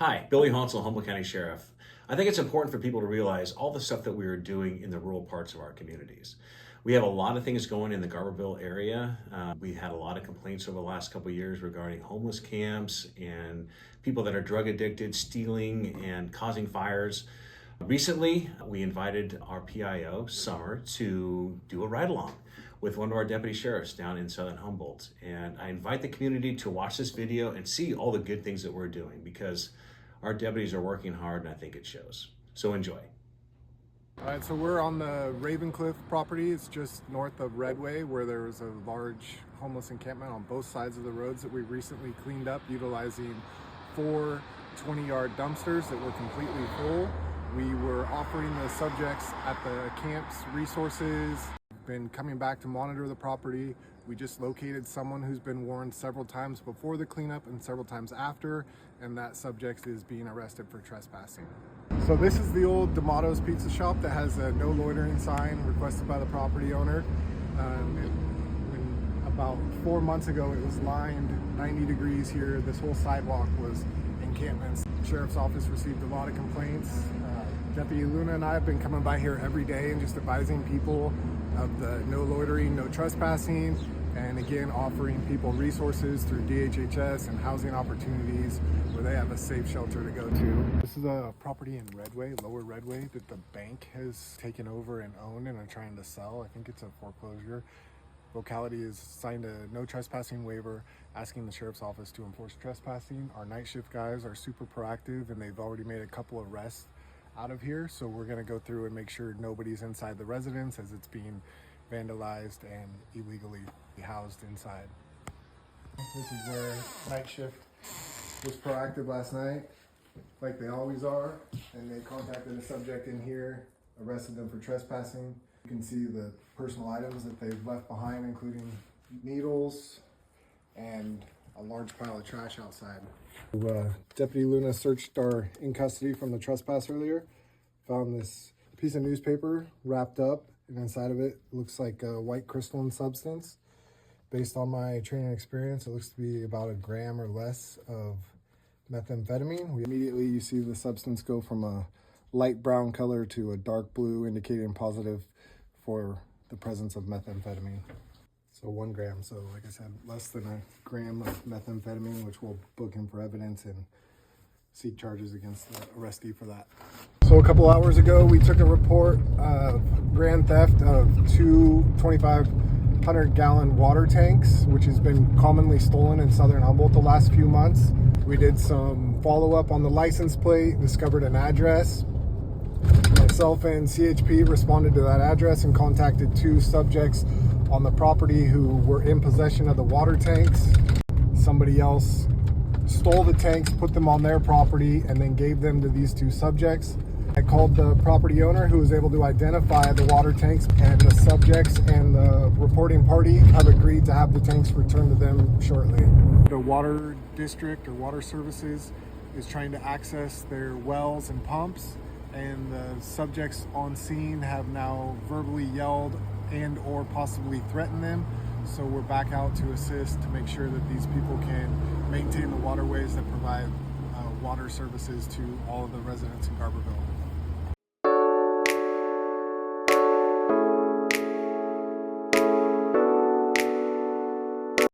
Hi, Billy Hansel, Humboldt County Sheriff. I think it's important for people to realize all the stuff that we are doing in the rural parts of our communities. We have a lot of things going in the Garberville area. We had a lot of complaints over the last couple of years regarding homeless camps and people that are drug addicted, stealing and causing fires. Recently, we invited our PIO, Summer, to do a ride-along with one of our deputy sheriffs down in Southern Humboldt. And I invite the community to watch this video and see all the good things that we're doing, because our deputies are working hard and I think it shows. So enjoy. All right, so we're on the Ravencliff property. It's just north of Redway, where there was a large homeless encampment on both sides of the roads that we recently cleaned up, utilizing 4 20-yard dumpsters that were completely full. We were offering the subjects at the camp's resources. Been coming back to monitor the property. We just located someone who's been warned several times before the cleanup and several times after, and that subject is being arrested for trespassing. So this is the old D'Amato's Pizza Shop that has a no loitering sign requested by the property owner. About 4 months ago, it was lined 90 degrees here. This whole sidewalk was encampments. The Sheriff's Office received a lot of complaints. Deputy Luna and I have been coming by here every day and just advising people of the no loitering, no trespassing, and again offering people resources through DHHS and housing opportunities where they have a safe shelter to go to. This is a property in Redway, Lower Redway, that the bank has taken over and owned and are trying to sell. I think it's a foreclosure. Locality has signed a no trespassing waiver asking the Sheriff's Office to enforce trespassing. Our night shift guys are super proactive and they've already made a couple of arrests out of here, so we're going to go through and make sure nobody's inside the residence as it's being vandalized and illegally housed inside. This is where night shift was proactive last night, like they always are, and they contacted a subject in here, arrested them for trespassing. You can see the personal items that they've left behind, including needles and a large pile of trash outside. Deputy Luna searched our in custody from the trespass earlier, found this piece of newspaper wrapped up, and inside of it looks like a white crystalline substance. Based on my training experience, it looks to be about 1 gram or less of methamphetamine. Immediately you see the substance go from a light brown color to a dark blue, indicating positive for the presence of methamphetamine. So 1 gram, so like I said, less than 1 gram of methamphetamine, which will book him for evidence and seek charges against the arrestee for that. So a couple hours ago, we took a report of grand theft of 2 2,500-gallon water tanks, which has been commonly stolen in Southern Humboldt the last few months. We did some follow-up on the license plate, discovered an address. Myself and CHP responded to that address and contacted 2 subjects on the property who were in possession of the water tanks. Somebody else stole the tanks, put them on their property, and then gave them to these 2 subjects. I called the property owner, who was able to identify the water tanks, and the subjects and the reporting party have agreed to have the tanks returned to them shortly. The water district or water services is trying to access their wells and pumps, and the subjects on scene have now verbally yelled and or possibly threatened them. So we're back out to assist to make sure that these people can maintain the waterways that provide water services to all of the residents in Garberville.